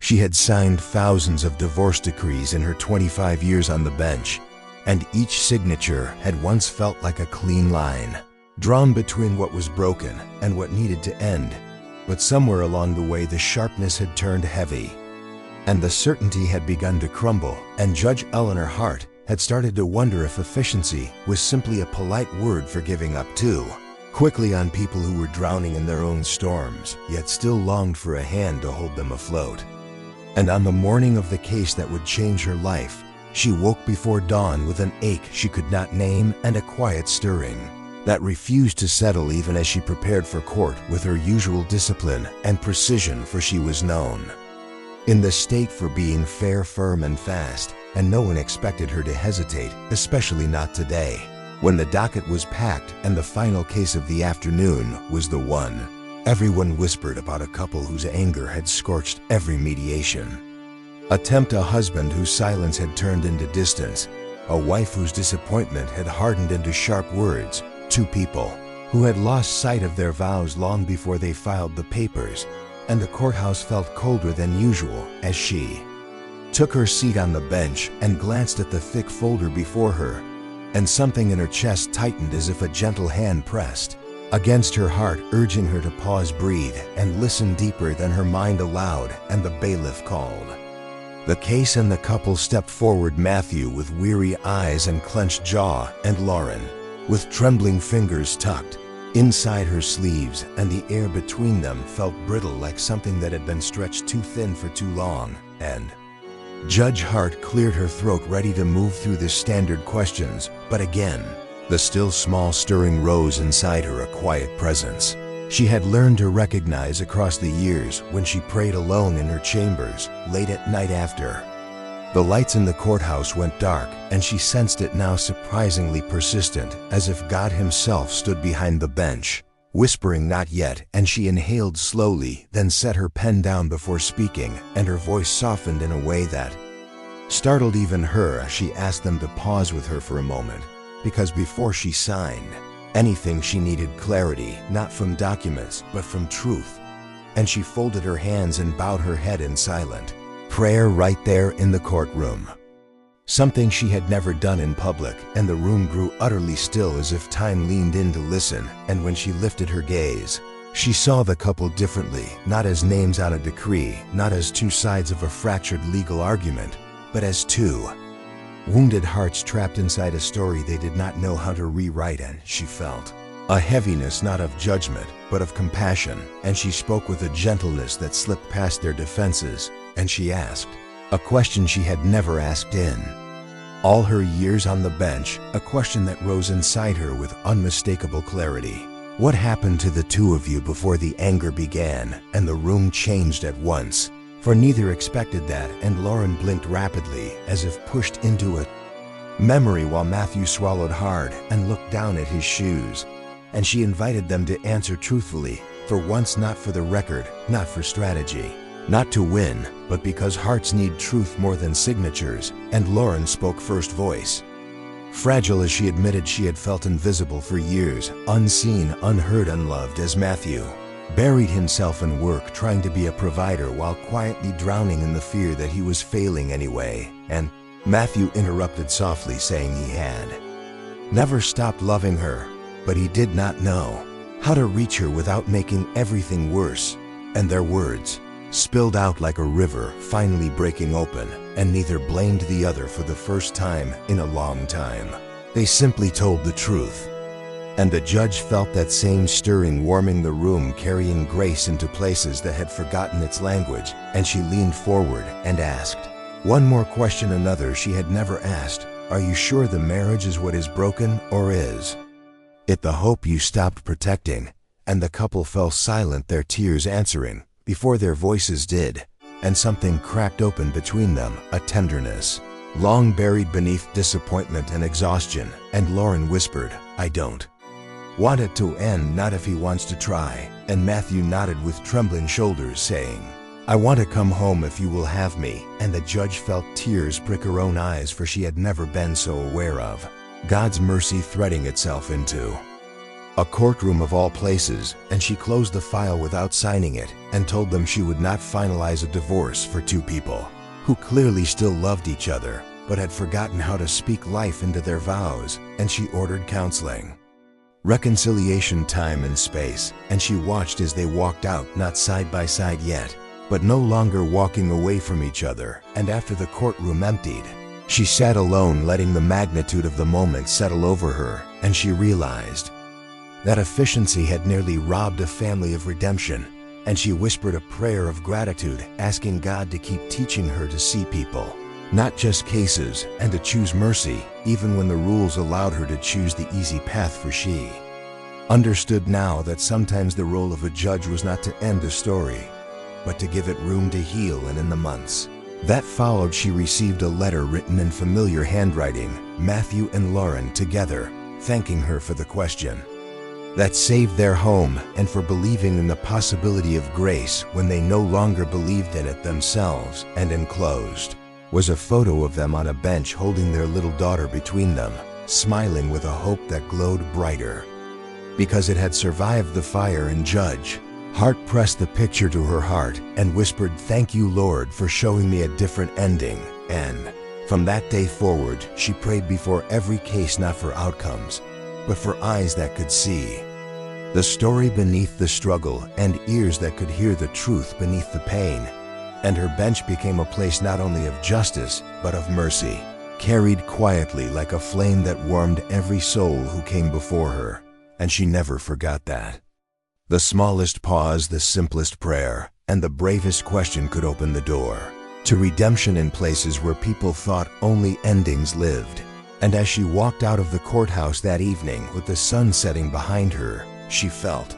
She had signed thousands of divorce decrees in her 25 years on the bench, and each signature had once felt like a clean line, drawn between what was broken and what needed to end. But somewhere along the way the sharpness had turned heavy, and the certainty had begun to crumble, and Judge Eleanor Hart had started to wonder if efficiency was simply a polite word for giving up too quickly on people who were drowning in their own storms, yet still longed for a hand to hold them afloat. And on the morning of the case that would change her life, she woke before dawn with an ache she could not name and a quiet stirring that refused to settle even as she prepared for court with her usual discipline and precision, for she was known in the state for being fair, firm, and fast, and no one expected her to hesitate, especially not today, when the docket was packed and the final case of the afternoon was the one everyone whispered about: a couple whose anger had scorched every mediation attempt, a husband whose silence had turned into distance, a wife whose disappointment had hardened into sharp words, two people who had lost sight of their vows long before they filed the papers, and the courthouse felt colder than usual as she took her seat on the bench and glanced at the thick folder before her, and something in her chest tightened as if a gentle hand pressed against her heart, urging her to pause, breathe, and listen deeper than her mind allowed. And the bailiff called the case, and the couple stepped forward, Matthew with weary eyes and clenched jaw, and Lauren with trembling fingers tucked inside her sleeves, and the air between them felt brittle, like something that had been stretched too thin for too long. And Judge Hart cleared her throat, ready to move through the standard questions, but again, the still small stirring rose inside her, a quiet presence she had learned to recognize across the years when she prayed alone in her chambers late at night after the lights in the courthouse went dark, and she sensed it now, surprisingly persistent, as if God himself stood behind the bench, whispering, "Not yet," and she inhaled slowly, then set her pen down before speaking, and her voice softened in a way that startled even her as she asked them to pause with her for a moment, because before she signed anything she needed clarity, not from documents, but from truth. And she folded her hands and bowed her head in silent prayer right there in the courtroom, something she had never done in public, and the room grew utterly still as if time leaned in to listen. And when she lifted her gaze, she saw the couple differently, not as names on a decree, not as two sides of a fractured legal argument, but as two wounded hearts trapped inside a story they did not know how to rewrite. And she felt a heaviness, not of judgment, but of compassion, and she spoke with a gentleness that slipped past their defenses, and she asked a question she had never asked in all her years on the bench, a question that rose inside her with unmistakable clarity. What happened to the two of you before the anger began? And the room changed at once, for neither expected that, and Lauren blinked rapidly as if pushed into a memory, while Matthew swallowed hard and looked down at his shoes. And she invited them to answer truthfully, for once, not for the record, not for strategy, not to win, but because hearts need truth more than signatures. And Lauren spoke first, voice fragile as she admitted she had felt invisible for years, unseen, unheard, unloved, as Matthew buried himself in work, trying to be a provider while quietly drowning in the fear that he was failing anyway. And Matthew interrupted softly, saying he had never stopped loving her, but he did not know how to reach her without making everything worse. And their words spilled out like a river, finally breaking open, and neither blamed the other for the first time in a long time. They simply told the truth. And the judge felt that same stirring warming the room, carrying grace into places that had forgotten its language, and she leaned forward and asked one more question, another she had never asked. Are you sure the marriage is what is broken, or is it the hope you stopped protecting? And the couple fell silent, their tears answering before their voices did, and something cracked open between them, a tenderness long buried beneath disappointment and exhaustion. And Lauren whispered, "I don't want it to end, not if he wants to try." And Matthew nodded with trembling shoulders, saying, "I want to come home if you will have me." And the judge felt tears prick her own eyes, for she had never been so aware of God's mercy threading itself into A courtroom of all places, and she closed the file without signing it and told them she would not finalize a divorce for two people who clearly still loved each other but had forgotten how to speak life into their vows, and she ordered counseling. Reconciliation time and space, and she watched as they walked out, not side by side yet, but no longer walking away from each other. And after the courtroom emptied, she sat alone, letting the magnitude of the moment settle over her, and she realized that efficiency had nearly robbed a family of redemption, and she whispered a prayer of gratitude, asking God to keep teaching her to see people, not just cases, and to choose mercy, even when the rules allowed her to choose the easy path. For she understood now that sometimes the role of a judge was not to end a story, but to give it room to heal. And in the months that followed, she received a letter written in familiar handwriting, Matthew and Lauren together, thanking her for the question that saved their home and for believing in the possibility of grace when they no longer believed in it themselves. And enclosed was a photo of them on a bench holding their little daughter between them, smiling with a hope that glowed brighter because it had survived the fire. And Judge Hart pressed the picture to her heart and whispered, "Thank you, Lord, for showing me a different ending." And from that day forward, she prayed before every case, not for outcomes, but for eyes that could see the story beneath the struggle and ears that could hear the truth beneath the pain. And her bench became a place not only of justice, but of mercy, carried quietly like a flame that warmed every soul who came before her. And she never forgot that. The smallest pause, the simplest prayer, and the bravest question could open the door to redemption in places where people thought only endings lived. And as she walked out of the courthouse that evening with the sun setting behind her, she felt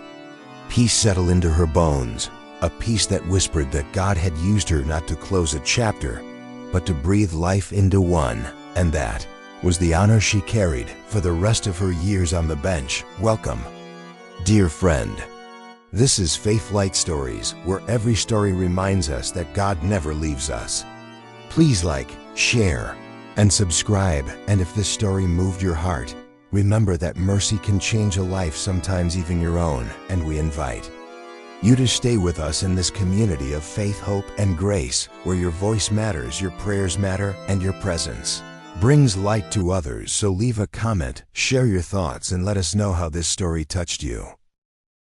peace settle into her bones, a peace that whispered that God had used her not to close a chapter, but to breathe life into one. And that was the honor she carried for the rest of her years on the bench. Welcome, dear friend. This is Faith Light Stories, where every story reminds us that God never leaves us. Please like, share, and subscribe. And if this story moved your heart, remember that mercy can change a life, sometimes even your own. And we invite you to stay with us in this community of faith, hope, and grace, where your voice matters, your prayers matter, and your presence brings light to others. So leave a comment, share your thoughts, and let us know how this story touched you.